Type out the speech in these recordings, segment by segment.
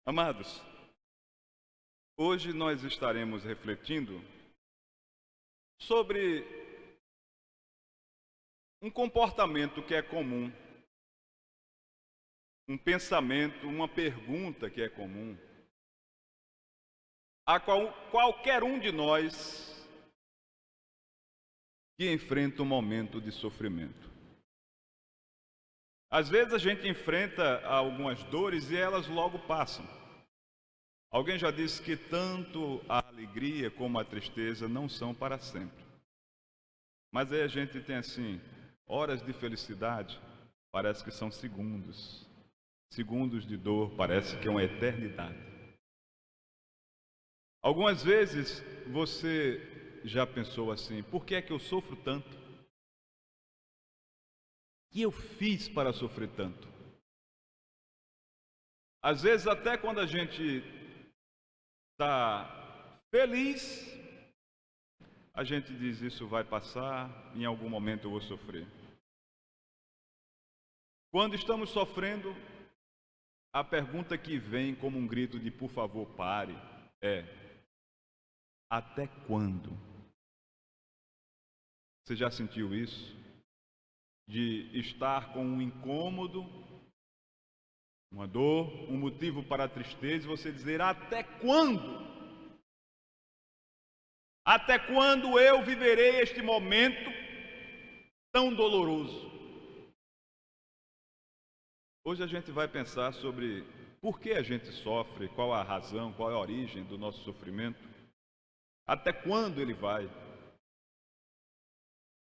Amados, hoje nós estaremos refletindo sobre um comportamento que é comum, um pensamento, uma pergunta que é comum, a qual qualquer um de nós que enfrenta um momento de sofrimento. Às vezes a gente enfrenta algumas dores e elas logo passam. Alguém já disse que tanto a alegria como a tristeza não são para sempre. Mas aí a gente tem assim, horas de felicidade, parece que são segundos. Segundos de dor, parece que é uma eternidade. Algumas vezes você já pensou assim, por que é que eu sofro tanto? O que eu fiz para sofrer tanto? Às vezes até quando a gente está feliz, a gente diz, isso vai passar, em algum momento eu vou sofrer. Quando estamos sofrendo, a pergunta que vem como um grito de por favor pare é: até quando? Você já sentiu isso? De estar com um incômodo, uma dor, um motivo para a tristeza e você dizer: até quando? Até quando eu viverei este momento tão doloroso? Hoje a gente vai pensar sobre por que a gente sofre, qual a razão, qual é a origem do nosso sofrimento, até quando ele vai.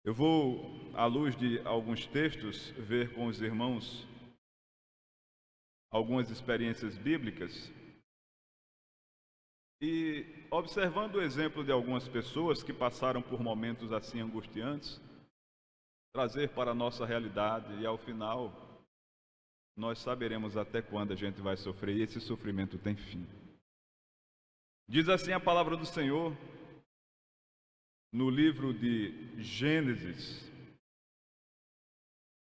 Eu vou, à luz de alguns textos, ver com os irmãos algumas experiências bíblicas e, observando o exemplo de algumas pessoas que passaram por momentos assim angustiantes, trazer para a nossa realidade e, ao final, nós saberemos até quando a gente vai sofrer e esse sofrimento tem fim. Diz assim a palavra do Senhor no livro de Gênesis,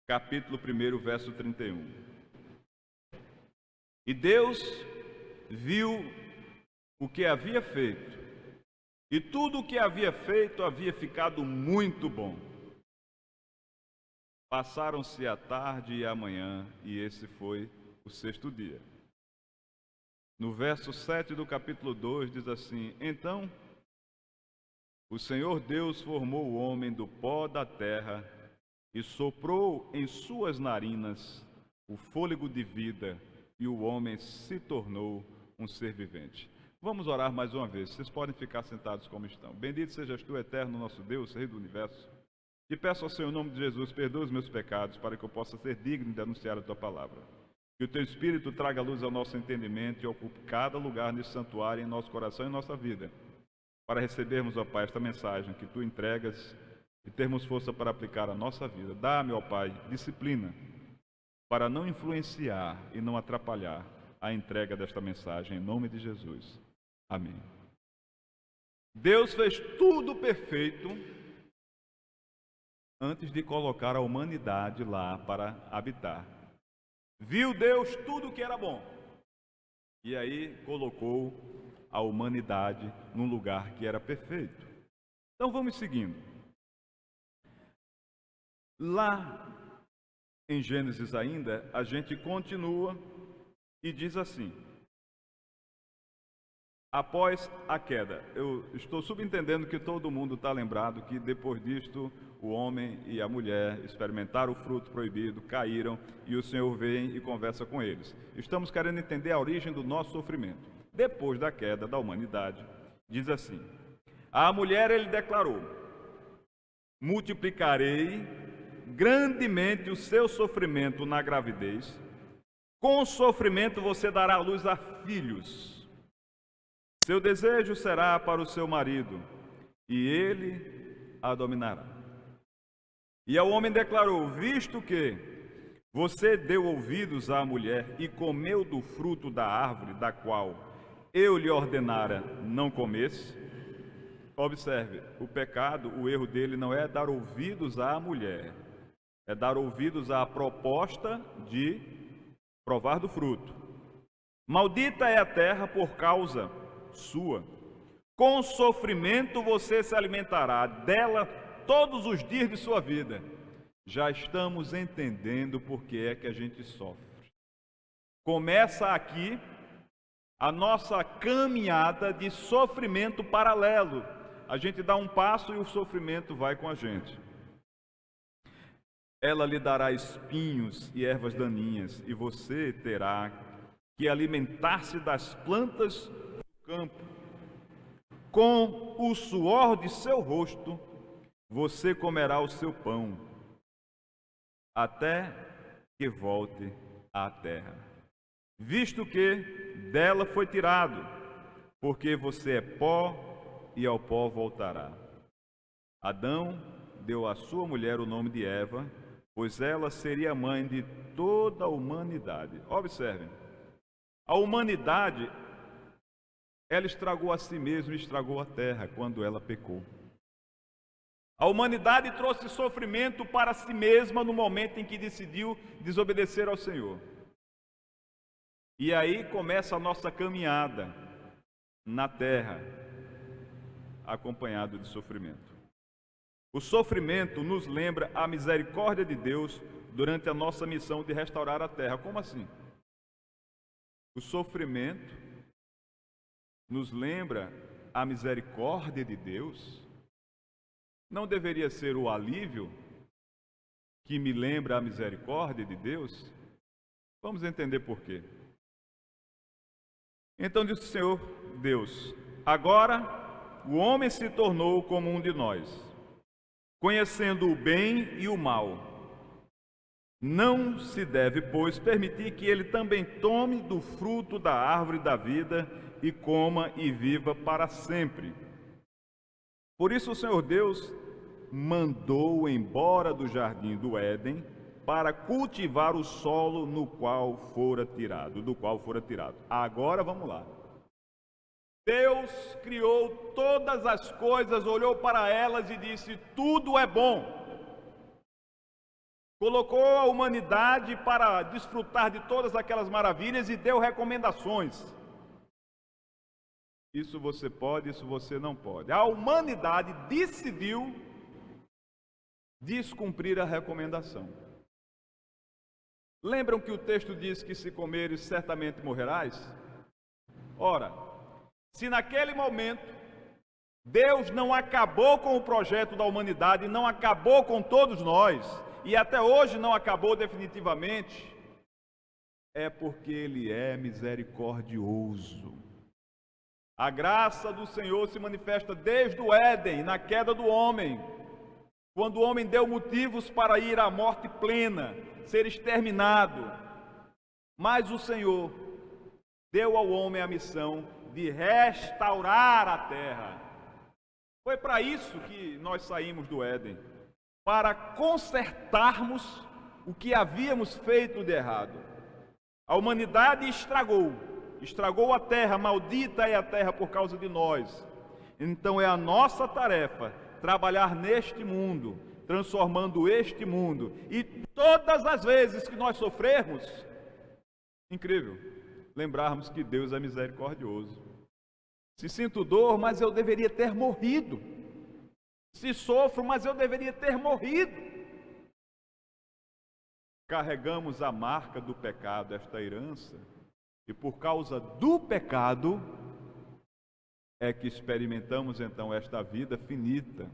capítulo 1, verso 31. E Deus viu o que havia feito, e tudo o que havia feito havia ficado muito bom. Passaram-se a tarde e a manhã, e esse foi o sexto dia. No verso 7 do capítulo 2 diz assim: Então o Senhor Deus formou o homem do pó da terra e soprou em suas narinas o fôlego de vida, e o homem se tornou um ser vivente. Vamos orar mais uma vez. Vocês podem ficar sentados como estão. Bendito sejas tu, eterno nosso Deus, Rei do Universo. Te peço ao Senhor, em nome de Jesus, perdoa os meus pecados, para que eu possa ser digno de anunciar a tua palavra. Que o teu Espírito traga luz ao nosso entendimento e ocupe cada lugar nesse santuário, em nosso coração e em nossa vida, para recebermos, ó Pai, esta mensagem que tu entregas e termos força para aplicar a nossa vida. Dá-me, ó Pai, disciplina para não influenciar e não atrapalhar a entrega desta mensagem, em nome de Jesus. Amém. Deus fez tudo perfeito antes de colocar a humanidade lá para habitar. Viu Deus tudo que era bom e aí colocou a humanidade num lugar que era perfeito. Então vamos seguindo. Lá em Gênesis ainda, a gente continua e diz assim: após a queda, eu estou subentendendo que todo mundo está lembrado que depois disto o homem e a mulher experimentaram o fruto proibido, caíram e o Senhor vem e conversa com eles. Estamos querendo entender a origem do nosso sofrimento. Depois da queda da humanidade, diz assim: à mulher ele declarou: multiplicarei grandemente o seu sofrimento na gravidez, com o sofrimento você dará à luz a filhos. Seu desejo será para o seu marido, e ele a dominará. E ao homem declarou: visto que você deu ouvidos à mulher e comeu do fruto da árvore da qual eu lhe ordenara não comesse. Observe, o pecado, o erro dele não é dar ouvidos à mulher, é dar ouvidos à proposta de provar do fruto. Maldita é a terra por causa sua. Com sofrimento você se alimentará dela todos os dias de sua vida. Já estamos entendendo por que é que a gente sofre. Começa aqui a nossa caminhada de sofrimento paralelo. A gente dá um passo e o sofrimento vai com a gente. Ela lhe dará espinhos e ervas daninhas, e você terá que alimentar-se das plantas do campo. Com o suor de seu rosto, você comerá o seu pão, até que volte à terra, visto que dela foi tirado, porque você é pó e ao pó voltará. Adão deu à sua mulher o nome de Eva, pois ela seria a mãe de toda a humanidade. Observem, a humanidade, ela estragou a si mesma e estragou a terra quando ela pecou. A humanidade trouxe sofrimento para si mesma no momento em que decidiu desobedecer ao Senhor. E aí começa a nossa caminhada na terra, acompanhado de sofrimento. O sofrimento nos lembra a misericórdia de Deus durante a nossa missão de restaurar a terra. Como assim? O sofrimento nos lembra a misericórdia de Deus? Não deveria ser o alívio que me lembra a misericórdia de Deus? Vamos entender por quê. Então disse o Senhor Deus: agora o homem se tornou como um de nós, conhecendo o bem e o mal. Não se deve, pois, permitir que ele também tome do fruto da árvore da vida e coma e viva para sempre. Por isso o Senhor Deus mandou embora do jardim do Éden para cultivar o solo do qual fora tirado. Agora vamos lá. Deus criou todas as coisas, olhou para elas e disse: tudo é bom. Colocou a humanidade para desfrutar de todas aquelas maravilhas e deu recomendações. Isso você pode, isso você não pode. A humanidade decidiu descumprir a recomendação. Lembram que o texto diz que se comeres certamente morrerás? Ora, se naquele momento Deus não acabou com o projeto da humanidade, não acabou com todos nós, e até hoje não acabou definitivamente, é porque Ele é misericordioso. A graça do Senhor se manifesta desde o Éden, na queda do homem, quando o homem deu motivos para ir à morte plena, ser exterminado. Mas o Senhor deu ao homem a missão de restaurar a terra. Foi para isso que nós saímos do Éden, para consertarmos o que havíamos feito de errado. A humanidade estragou a terra, maldita é a terra por causa de nós. Então é a nossa tarefa trabalhar neste mundo, transformando este mundo. E todas as vezes que nós sofrermos, incrível, lembrarmos que Deus é misericordioso. Se sinto dor, mas eu deveria ter morrido. Se sofro, mas eu deveria ter morrido. Carregamos a marca do pecado, esta herança, e por causa do pecado é que experimentamos então esta vida finita.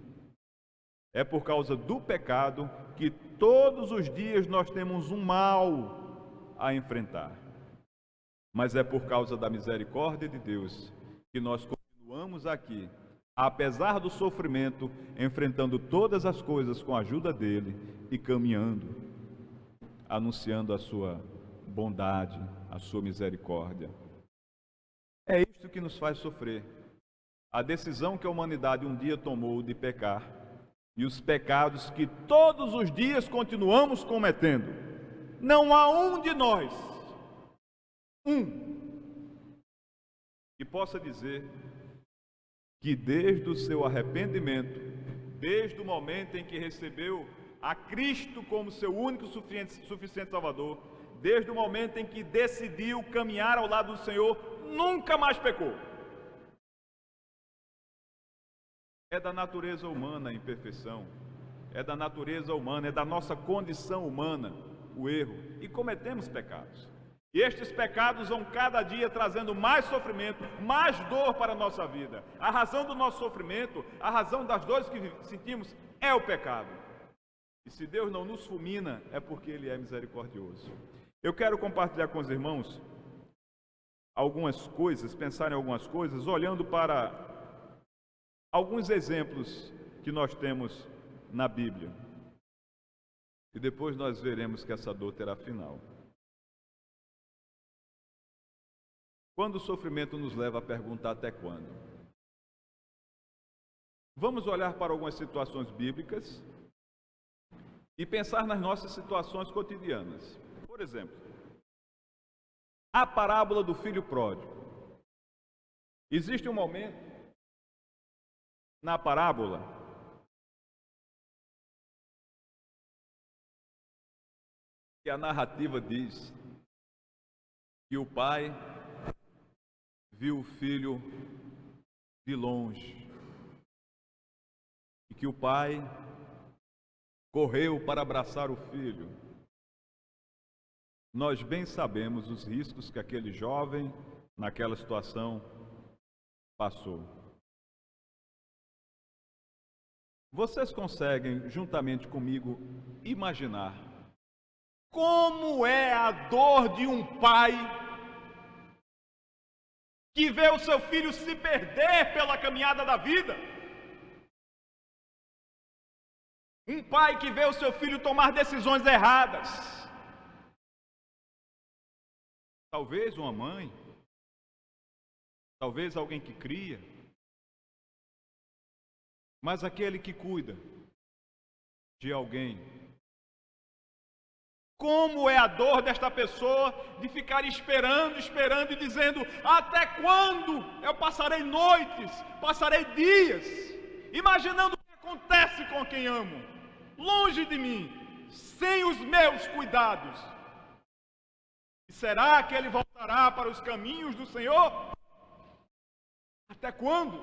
É por causa do pecado que todos os dias nós temos um mal a enfrentar. Mas é por causa da misericórdia de Deus que nós continuamos aqui, apesar do sofrimento, enfrentando todas as coisas com a ajuda dele e caminhando, anunciando a sua bondade, a sua misericórdia. É isto que nos faz sofrer. A decisão que a humanidade um dia tomou de pecar e os pecados que todos os dias continuamos cometendo. Não há um de nós, que possa dizer que desde o seu arrependimento, desde o momento em que recebeu a Cristo como seu único suficiente Salvador, desde o momento em que decidiu caminhar ao lado do Senhor, nunca mais pecou. É da natureza humana a imperfeição, é da natureza humana, é da nossa condição humana o erro, e cometemos pecados. E estes pecados vão cada dia trazendo mais sofrimento, mais dor para a nossa vida. A razão do nosso sofrimento, a razão das dores que sentimos é o pecado. E se Deus não nos fulmina, é porque Ele é misericordioso. Eu quero compartilhar com os irmãos algumas coisas, pensar em algumas coisas, olhando para alguns exemplos que nós temos na Bíblia. E depois nós veremos que essa dor terá final. Quando o sofrimento nos leva a perguntar até quando? Vamos olhar para algumas situações bíblicas e pensar nas nossas situações cotidianas. Por exemplo, a parábola do filho pródigo. Existe um momento na parábola que a narrativa diz que o pai viu o filho de longe e que o pai correu para abraçar o filho. Nós bem sabemos os riscos que aquele jovem, naquela situação, passou. Vocês conseguem, juntamente comigo, imaginar como é a dor de um pai que vê o seu filho se perder pela caminhada da vida? Um pai que vê o seu filho tomar decisões erradas. Talvez uma mãe, talvez alguém que cria, mas aquele que cuida de alguém. Como é a dor desta pessoa de ficar esperando e dizendo: até quando eu passarei noites, passarei dias, imaginando o que acontece com quem amo, longe de mim, sem os meus cuidados. E será que ele voltará para os caminhos do Senhor? Até quando?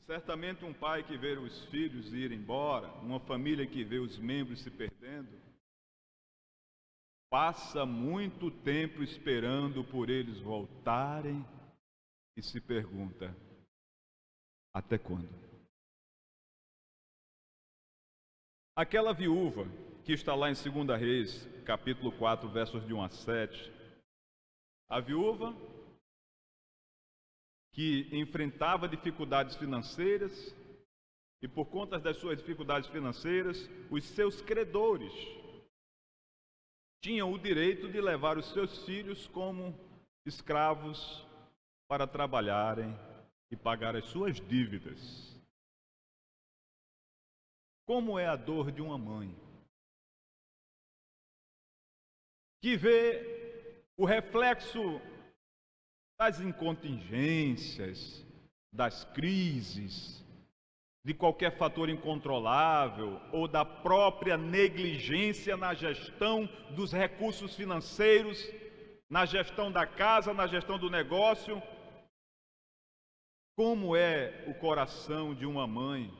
Certamente um pai que vê os filhos ir embora, uma família que vê os membros se perdendo, passa muito tempo esperando por eles voltarem e se pergunta: até quando? Aquela viúva que está lá em 2 Reis, capítulo 4, versos de 1 a 7, a viúva que enfrentava dificuldades financeiras, e por conta das suas dificuldades financeiras, os seus credores tinham o direito de levar os seus filhos como escravos para trabalharem e pagar as suas dívidas. Como é a dor de uma mãe que vê o reflexo das incontingências, das crises, de qualquer fator incontrolável ou da própria negligência na gestão dos recursos financeiros, na gestão da casa, na gestão do negócio. Como é o coração de uma mãe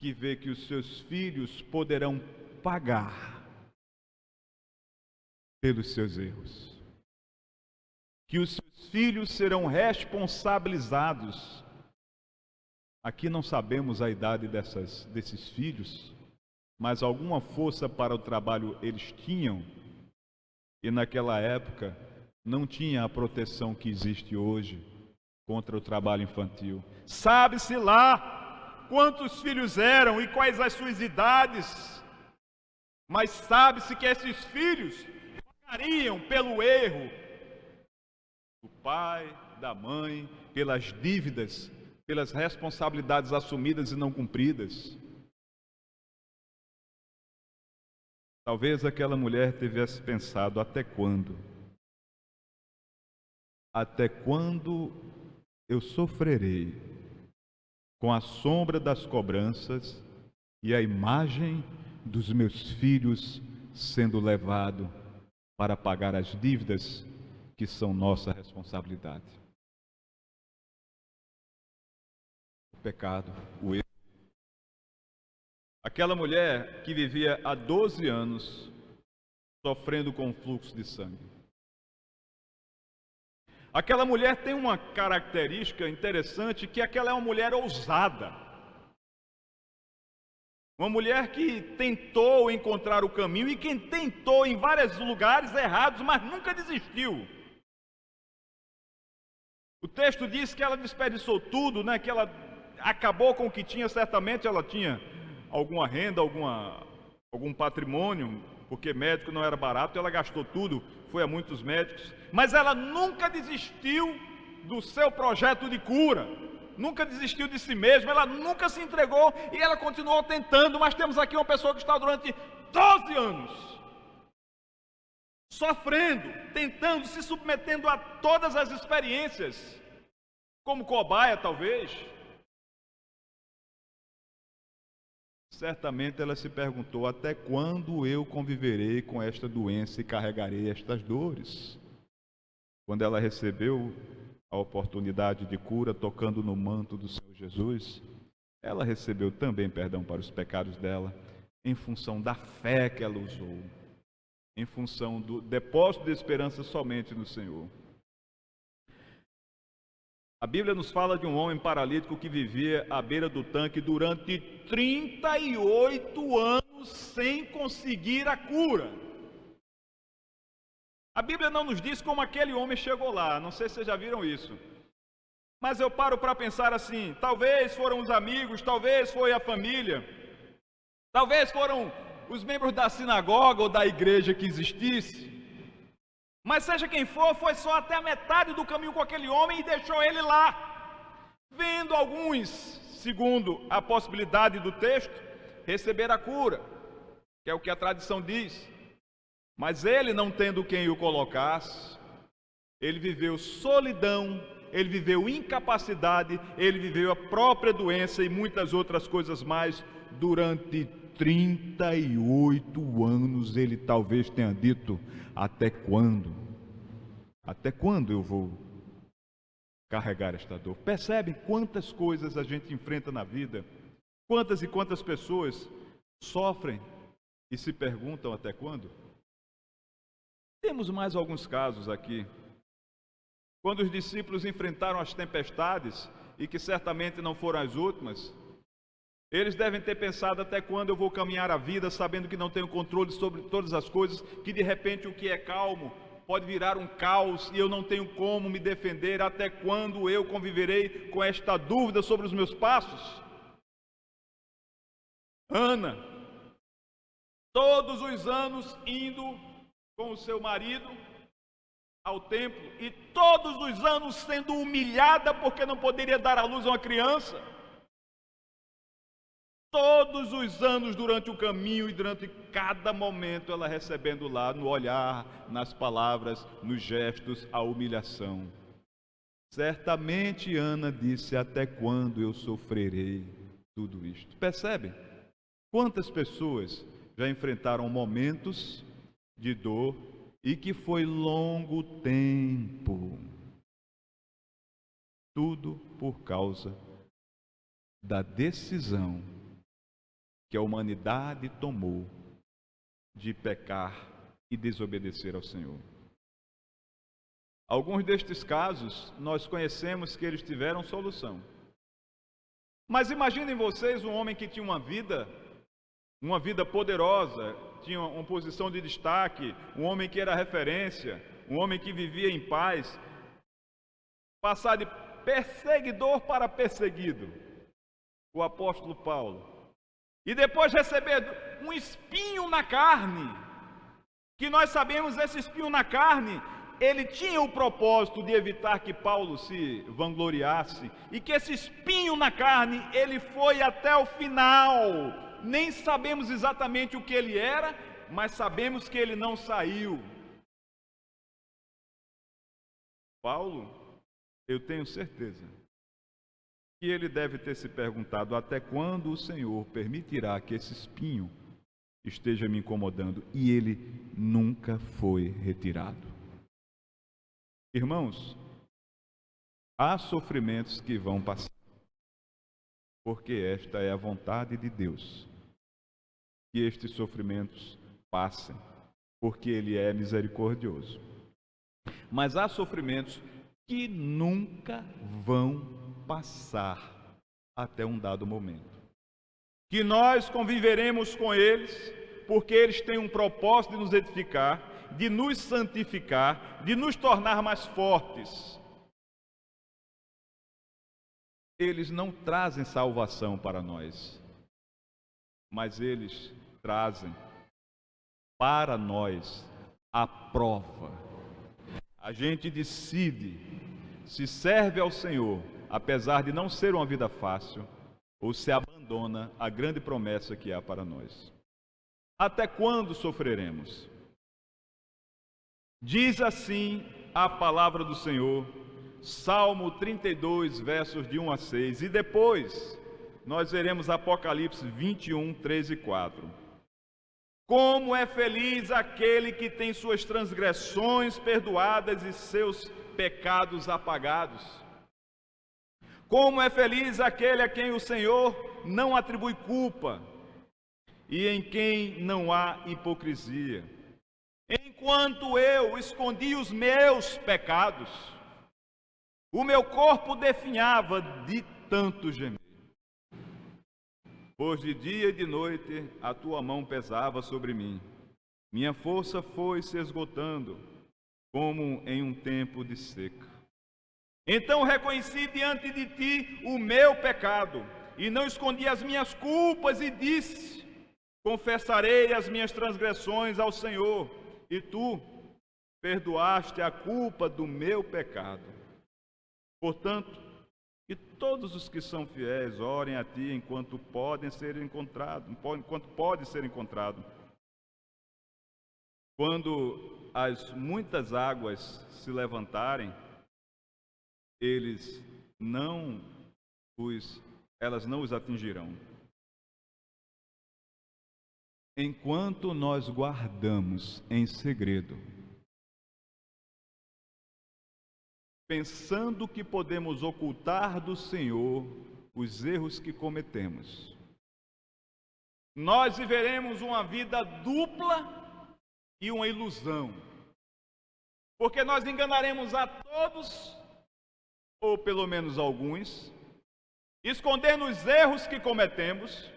que vê que os seus filhos poderão pagar pelos seus erros, que os seus filhos serão responsabilizados. Aqui não sabemos a idade desses filhos, mas alguma força para o trabalho eles tinham, e naquela época não tinha a proteção que existe hoje contra o trabalho infantil. Sabe-se lá quantos filhos eram e quais as suas idades, mas sabe-se que esses filhos pagariam pelo erro do pai, da mãe, pelas dívidas, pelas responsabilidades assumidas e não cumpridas. Talvez aquela mulher tivesse pensado: até quando? Até quando eu sofrerei com a sombra das cobranças e a imagem dos meus filhos sendo levado para pagar as dívidas que são nossa responsabilidade. O pecado, o erro. Aquela mulher que vivia há 12 anos sofrendo com fluxo de sangue. Aquela mulher tem uma característica interessante, que aquela é uma mulher ousada. Uma mulher que tentou encontrar o caminho e que tentou em vários lugares errados, mas nunca desistiu. O texto diz que ela desperdiçou tudo, né? Que ela acabou com o que tinha. Certamente ela tinha alguma renda, algum patrimônio, porque médico não era barato. Ela gastou tudo, foi a muitos médicos, mas ela nunca desistiu do seu projeto de cura, nunca desistiu de si mesma, ela nunca se entregou e ela continuou tentando. Mas temos aqui uma pessoa que está durante 12 anos sofrendo, tentando, se submetendo a todas as experiências, como cobaia talvez. Certamente ela se perguntou: até quando eu conviverei com esta doença e carregarei estas dores? Quando ela recebeu a oportunidade de cura tocando no manto do Senhor Jesus, ela recebeu também perdão para os pecados dela, em função da fé que ela usou, em função do depósito de esperança somente no Senhor. A Bíblia nos fala de um homem paralítico que vivia à beira do tanque durante 38 anos sem conseguir a cura. A Bíblia não nos diz como aquele homem chegou lá, não sei se vocês já viram isso. Mas eu paro para pensar assim: talvez foram os amigos, talvez foi a família, talvez foram os membros da sinagoga ou da igreja que existisse. Mas seja quem for, foi só até a metade do caminho com aquele homem e deixou ele lá. Vendo alguns, segundo a possibilidade do texto, receber a cura, que é o que a tradição diz. Mas ele, não tendo quem o colocasse, ele viveu solidão, ele viveu incapacidade, ele viveu a própria doença e muitas outras coisas mais durante 38 anos. Ele talvez tenha dito: até quando? Até quando eu vou carregar esta dor? Percebem quantas coisas a gente enfrenta na vida? Quantas e quantas pessoas sofrem e se perguntam: até quando? Temos mais alguns casos aqui. Quando os discípulos enfrentaram as tempestades, e que certamente não foram as últimas, eles devem ter pensado: até quando eu vou caminhar a vida sabendo que não tenho controle sobre todas as coisas, que de repente o que é calmo pode virar um caos e eu não tenho como me defender? Até quando eu conviverei com esta dúvida sobre os meus passos? Ana, todos os anos indo com o seu marido ao templo e todos os anos sendo humilhada porque não poderia dar à luz a uma criança. Todos os anos durante o caminho e durante cada momento ela recebendo lá, no olhar, nas palavras, nos gestos, a humilhação. Certamente Ana disse: até quando eu sofrerei tudo isto? Percebem? Quantas pessoas já enfrentaram momentos de dor e que foi longo tempo? Tudo por causa da decisão que a humanidade tomou de pecar e desobedecer ao Senhor. Alguns destes casos nós conhecemos que eles tiveram solução. Mas imaginem vocês um homem que tinha uma vida poderosa, tinha uma posição de destaque, um homem que era referência, um homem que vivia em paz, passar de perseguidor para perseguido, o apóstolo Paulo, e depois receber um espinho na carne, que nós sabemos, esse espinho na carne, ele tinha o propósito de evitar que Paulo se vangloriasse, e que esse espinho na carne, ele foi até o final. Nem sabemos exatamente o que ele era, mas sabemos que ele não saiu. Paulo, eu tenho certeza que ele deve ter se perguntado: até quando o Senhor permitirá que esse espinho esteja me incomodando, e ele nunca foi retirado. Irmãos, há sofrimentos que vão passar, porque esta é a vontade de Deus, que estes sofrimentos passem, porque Ele é misericordioso. Mas há sofrimentos que nunca vão passar até um dado momento, que nós conviveremos com eles, porque eles têm um propósito de nos edificar, de nos santificar, de nos tornar mais fortes. Eles não trazem salvação para nós, mas eles trazem para nós a prova. A gente decide se serve ao Senhor, apesar de não ser uma vida fácil, ou se abandona a grande promessa que há para nós. Até quando sofreremos? Diz assim a palavra do Senhor, Salmo 32, versos de 1 a 6, e depois nós veremos Apocalipse 21, 3 e 4. Como é feliz aquele que tem suas transgressões perdoadas e seus pecados apagados. Como é feliz aquele a quem o Senhor não atribui culpa e em quem não há hipocrisia. Enquanto eu escondi os meus pecados, o meu corpo definhava de tanto gemer. Pois de dia e de noite a tua mão pesava sobre mim. Minha força foi se esgotando, como em um tempo de seca. Então reconheci diante de ti o meu pecado, e não escondi as minhas culpas, e disse: confessarei as minhas transgressões ao Senhor, e tu perdoaste a culpa do meu pecado. Portanto, que todos os que são fiéis orem a ti enquanto pode ser encontrado. Quando as muitas águas se levantarem, elas não os atingirão. Enquanto nós guardamos em segredo, pensando que podemos ocultar do Senhor os erros que cometemos, nós viveremos uma vida dupla e uma ilusão, porque nós enganaremos a todos, ou pelo menos alguns, escondendo os erros que cometemos,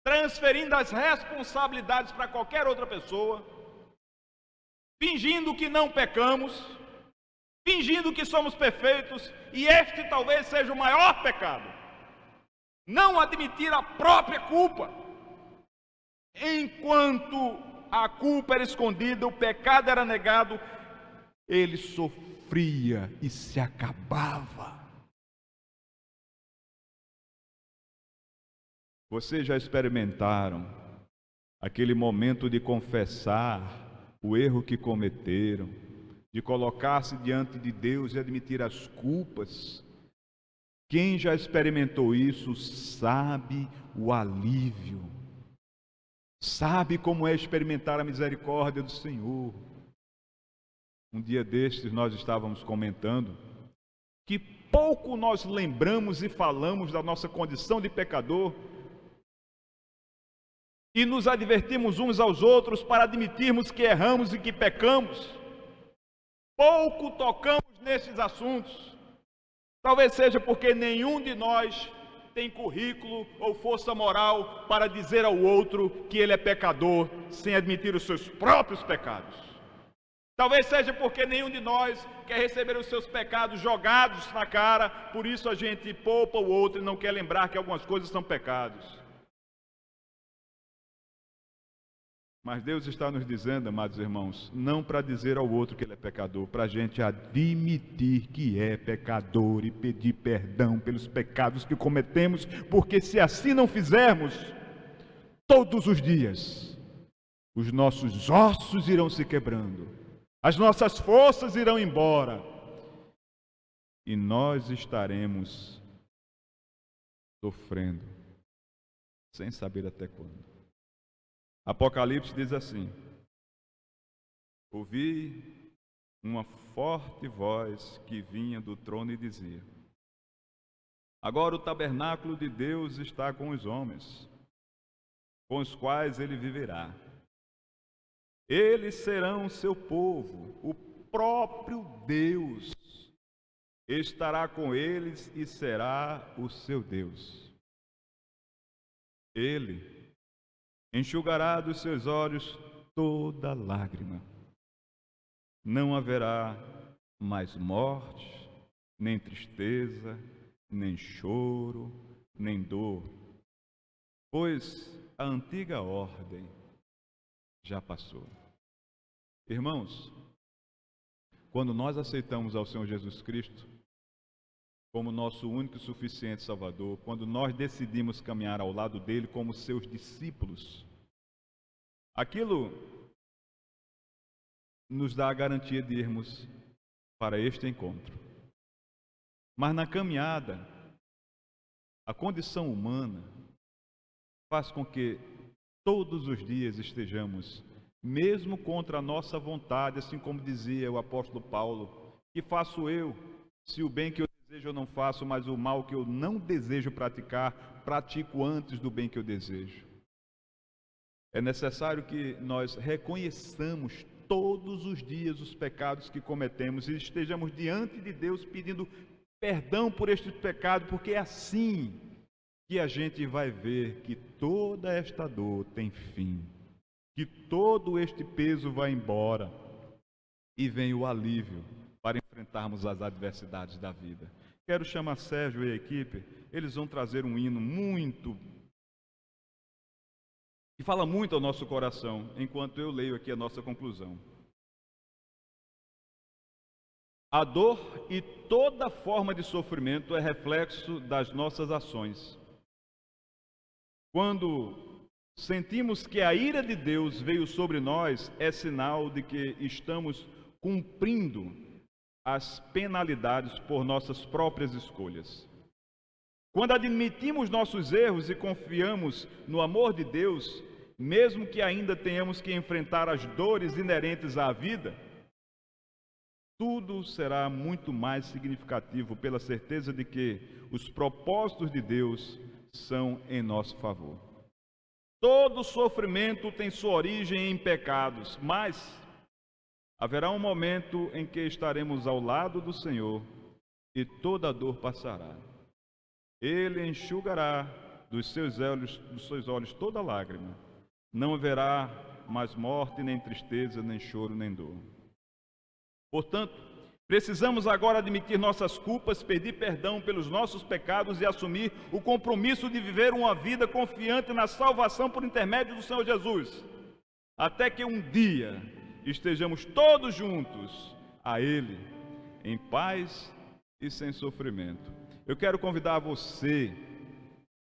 transferindo as responsabilidades para qualquer outra pessoa, fingindo que não pecamos, fingindo que somos perfeitos, e este talvez seja o maior pecado: não admitir a própria culpa. Enquanto a culpa era escondida, o pecado era negado, ele sofria e se acabava. Vocês já experimentaram aquele momento de confessar o erro que cometeram, de colocar-se diante de Deus e admitir as culpas? Quem já experimentou isso sabe o alívio, sabe como é experimentar a misericórdia do Senhor. Um dia destes nós estávamos comentando que pouco nós lembramos e falamos da nossa condição de pecador, e nos advertimos uns aos outros para admitirmos que erramos e que pecamos. Pouco tocamos nesses assuntos. Talvez seja porque nenhum de nós tem currículo ou força moral para dizer ao outro que ele é pecador sem admitir os seus próprios pecados. Talvez seja porque nenhum de nós quer receber os seus pecados jogados na cara, por isso a gente poupa o outro e não quer lembrar que algumas coisas são pecados. Mas Deus está nos dizendo, amados irmãos, não para dizer ao outro que ele é pecador, para a gente admitir que é pecador e pedir perdão pelos pecados que cometemos, porque se assim não fizermos, todos os dias, os nossos ossos irão se quebrando, as nossas forças irão embora, e nós estaremos sofrendo, sem saber até quando. Apocalipse diz assim: ouvi uma forte voz que vinha do trono e dizia: agora o tabernáculo de Deus está com os homens, com os quais ele viverá. Eles serão seu povo, o próprio Deus estará com eles e será o seu Deus. Ele enxugará dos seus olhos toda lágrima. Não haverá mais morte, nem tristeza, nem choro, nem dor, pois a antiga ordem já passou. Irmãos, quando nós aceitamos ao Senhor Jesus Cristo como nosso único e suficiente Salvador, quando nós decidimos caminhar ao lado dele como seus discípulos, aquilo nos dá a garantia de irmos para este encontro. Mas na caminhada, a condição humana faz com que todos os dias estejamos, mesmo contra a nossa vontade, assim como dizia o apóstolo Paulo: que faço eu, se o bem que eu desejo eu não faço, mas o mal que eu não desejo praticar, pratico antes do bem que eu desejo. É necessário que nós reconheçamos todos os dias os pecados que cometemos e estejamos diante de Deus pedindo perdão por este pecado, porque é assim que a gente vai ver que toda esta dor tem fim, que todo este peso vai embora e vem o alívio para enfrentarmos as adversidades da vida. Quero chamar Sérgio e a equipe, eles vão trazer um hino que fala muito ao nosso coração, enquanto eu leio aqui a nossa conclusão. A dor e toda forma de sofrimento é reflexo das nossas ações. Quando sentimos que a ira de Deus veio sobre nós, é sinal de que estamos cumprindo as penalidades por nossas próprias escolhas. Quando admitimos nossos erros e confiamos no amor de Deus, mesmo que ainda tenhamos que enfrentar as dores inerentes à vida, tudo será muito mais significativo pela certeza de que os propósitos de Deus são em nosso favor. Todo sofrimento tem sua origem em pecados, mas haverá um momento em que estaremos ao lado do Senhor e toda a dor passará. Ele enxugará dos seus olhos toda lágrima. Não haverá mais morte, nem tristeza, nem choro, nem dor. Portanto, precisamos agora admitir nossas culpas, pedir perdão pelos nossos pecados e assumir o compromisso de viver uma vida confiante na salvação por intermédio do Senhor Jesus, até que um dia estejamos todos juntos a Ele, em paz e sem sofrimento. Eu quero convidar você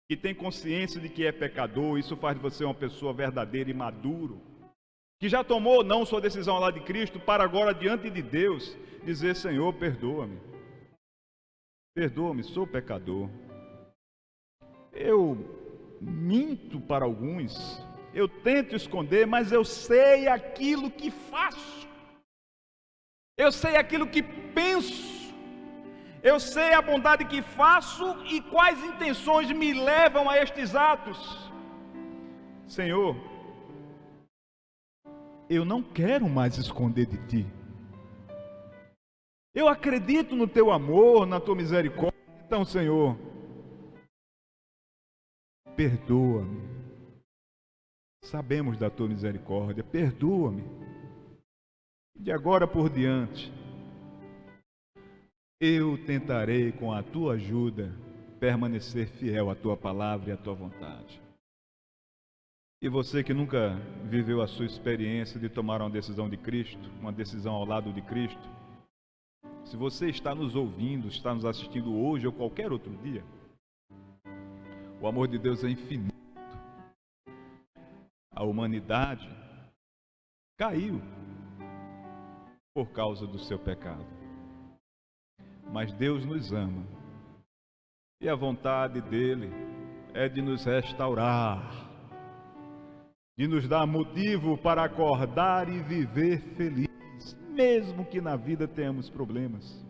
que tem consciência de que é pecador, isso faz de você uma pessoa verdadeira e maduro, que já tomou ou não sua decisão ao lado de Cristo, para agora diante de Deus dizer: Senhor, perdoa-me, perdoa-me, sou pecador, eu minto para alguns, eu tento esconder, mas eu sei aquilo que faço, eu sei aquilo que penso, eu sei a bondade que faço e quais intenções me levam a estes atos. Senhor, eu não quero mais esconder de Ti. Eu acredito no Teu amor, na Tua misericórdia. Então, Senhor, perdoa-me. Sabemos da Tua misericórdia, perdoa-me. De agora por diante, eu tentarei, com a Tua ajuda, permanecer fiel à Tua palavra e à Tua vontade. E você que nunca viveu a sua experiência de tomar uma decisão de Cristo, uma decisão ao lado de Cristo, se você está nos ouvindo, está nos assistindo hoje ou qualquer outro dia, o amor de Deus é infinito. A humanidade caiu por causa do seu pecado. Mas Deus nos ama. E a vontade dele é de nos restaurar, de nos dar motivo para acordar e viver feliz, mesmo que na vida tenhamos problemas.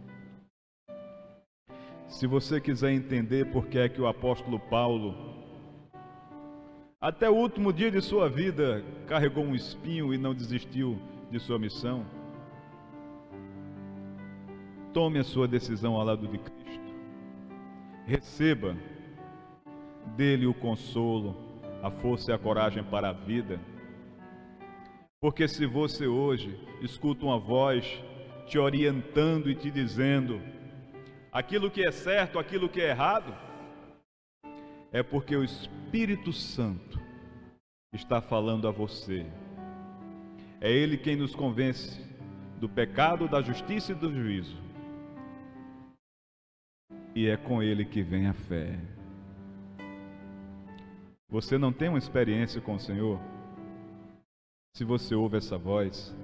Se você quiser entender por que é que o apóstolo Paulo, até o último dia de sua vida, carregou um espinho e não desistiu de sua missão, tome a sua decisão ao lado de Cristo. Receba dele o consolo, a força e a coragem para a vida. Porque se você hoje escuta uma voz te orientando e te dizendo aquilo que é certo, aquilo que é errado, é porque o Espírito Santo está falando a você. É Ele quem nos convence do pecado, da justiça e do juízo. E é com Ele que vem a fé. Você não tem uma experiência com o Senhor? Se você ouve essa voz,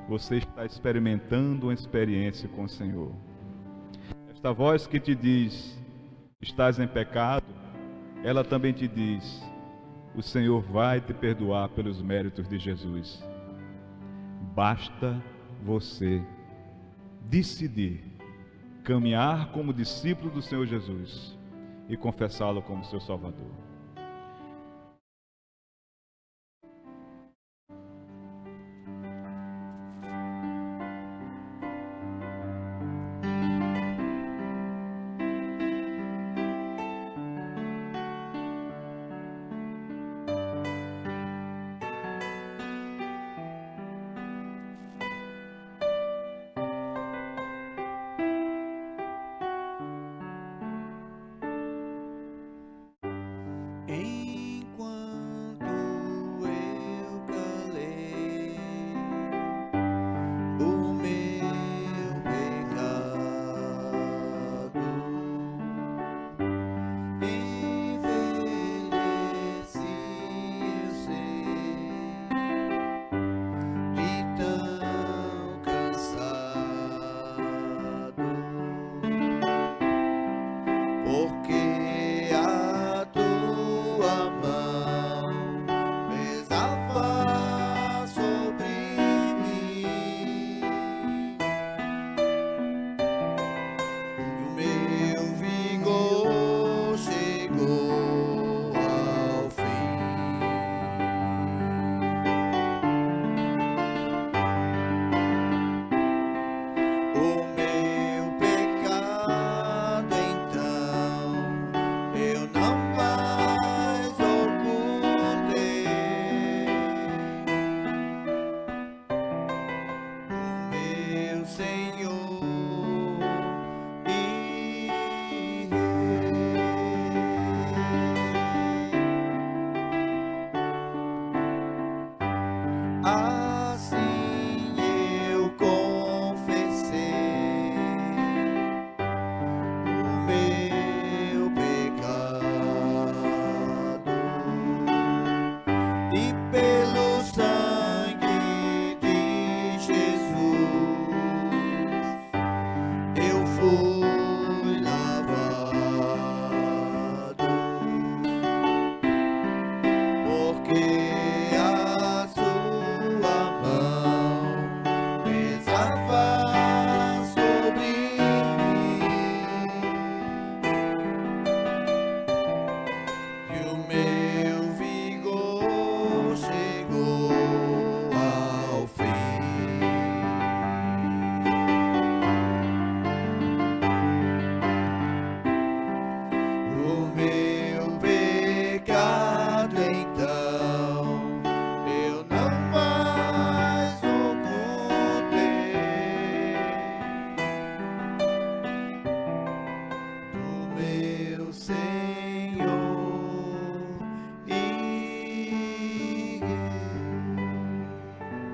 você está experimentando uma experiência com o Senhor. Esta voz que te diz, estás em pecado, ela também te diz, o Senhor vai te perdoar pelos méritos de Jesus. Basta você decidir caminhar como discípulo do Senhor Jesus e confessá-lo como seu Salvador.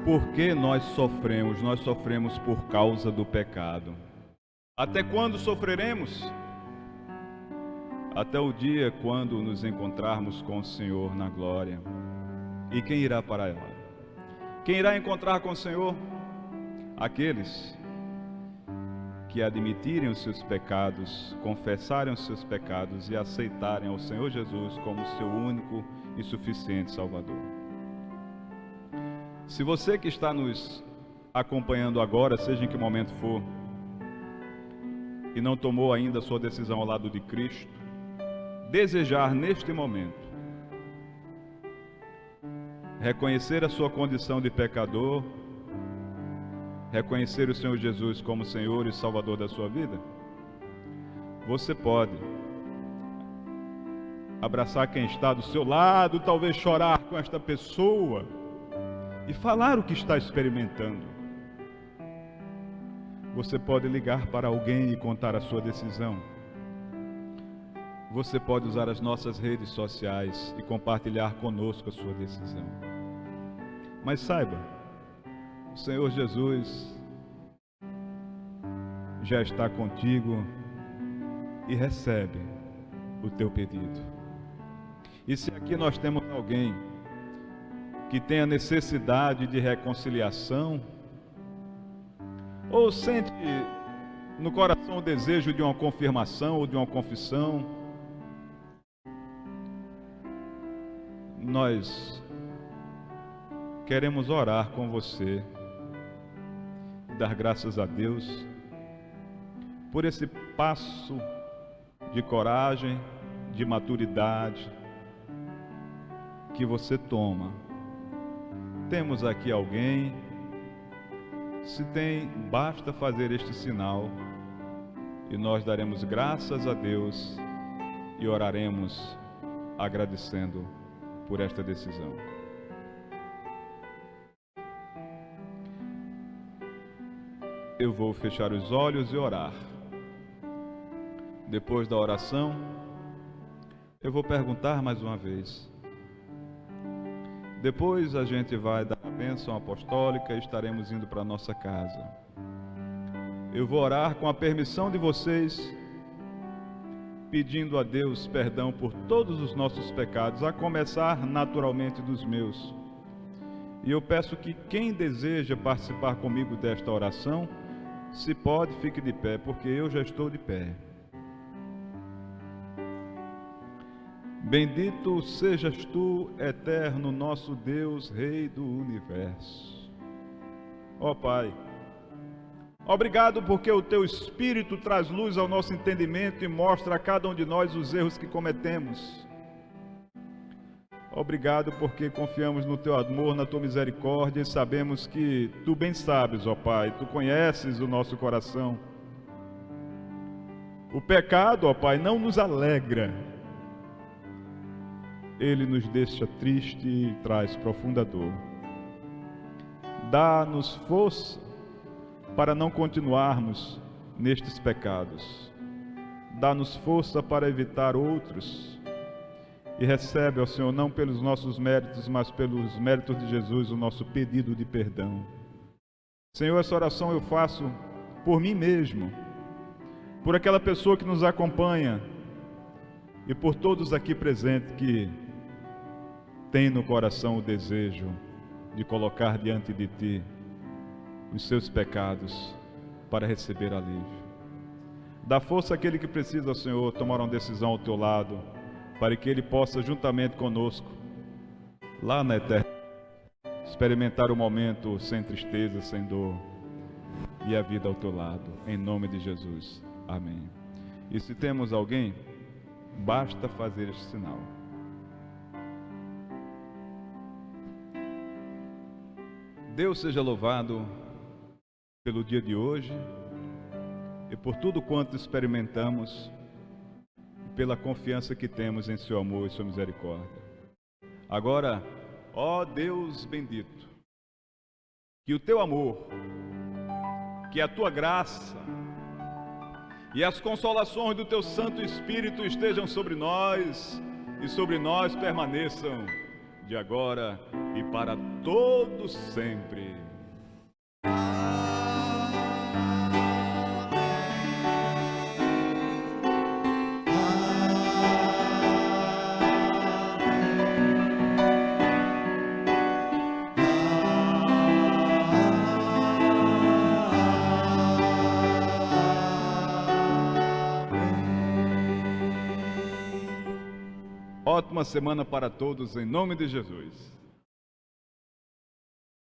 Por que nós sofremos? Nós sofremos por causa do pecado. Até quando sofreremos? Até o dia quando nos encontrarmos com o Senhor na glória. E quem irá para ela? Quem irá encontrar com o Senhor? Aqueles que admitirem os seus pecados, confessarem os seus pecados e aceitarem ao Senhor Jesus como seu único e suficiente Salvador. Se você que está nos acompanhando agora, seja em que momento for, e não tomou ainda a sua decisão ao lado de Cristo, desejar neste momento reconhecer a sua condição de pecador, reconhecer o Senhor Jesus como Senhor e Salvador da sua vida, você pode abraçar quem está do seu lado, talvez chorar com esta pessoa e falar o que está experimentando. Você pode ligar para alguém e contar a sua decisão. Você pode usar as nossas redes sociais e compartilhar conosco a sua decisão. Mas saiba, o Senhor Jesus já está contigo e recebe o teu pedido. E se aqui nós temos alguém que tenha necessidade de reconciliação, ou sente no coração o desejo de uma confirmação ou de uma confissão, nós queremos orar com você, dar graças a Deus por esse passo de coragem, de maturidade que você toma. Temos aqui alguém, se tem, basta fazer este sinal e nós daremos graças a Deus e oraremos agradecendo por esta decisão. Eu vou fechar os olhos e orar. Depois da oração, eu vou perguntar mais uma vez. Depois a gente vai dar a bênção apostólica e estaremos indo para a nossa casa. Eu vou orar com a permissão de vocês, pedindo a Deus perdão por todos os nossos pecados, a começar naturalmente dos meus. E eu peço que quem deseja participar comigo desta oração, se pode, fique de pé, porque eu já estou de pé. Bendito sejas tu, eterno nosso Deus, Rei do universo. Ó Pai, obrigado porque o teu Espírito traz luz ao nosso entendimento e mostra a cada um de nós os erros que cometemos. Obrigado porque confiamos no teu amor, na tua misericórdia e sabemos que tu bem sabes, ó Pai, tu conheces o nosso coração. O pecado, ó Pai, não nos alegra. Ele nos deixa triste e traz profunda dor. Dá-nos força para não continuarmos nestes pecados. Dá-nos força para evitar outros. E recebe, ó Senhor, não pelos nossos méritos, mas pelos méritos de Jesus, o nosso pedido de perdão. Senhor, essa oração eu faço por mim mesmo, por aquela pessoa que nos acompanha e por todos aqui presentes que têm no coração o desejo de colocar diante de Ti os seus pecados para receber alívio. Dá força àquele que precisa, Senhor, tomar uma decisão ao Teu lado, para que ele possa, juntamente conosco, lá na eternidade, experimentar o momento sem tristeza, sem dor, e a vida ao teu lado, em nome de Jesus. Amém. E se temos alguém, basta fazer este sinal. Deus seja louvado pelo dia de hoje e por tudo quanto experimentamos, pela confiança que temos em seu amor e sua misericórdia. Agora, ó Deus bendito, que o teu amor, que a tua graça e as consolações do teu Santo Espírito estejam sobre nós e sobre nós permaneçam de agora e para todos sempre. Ótima semana para todos, em nome de Jesus.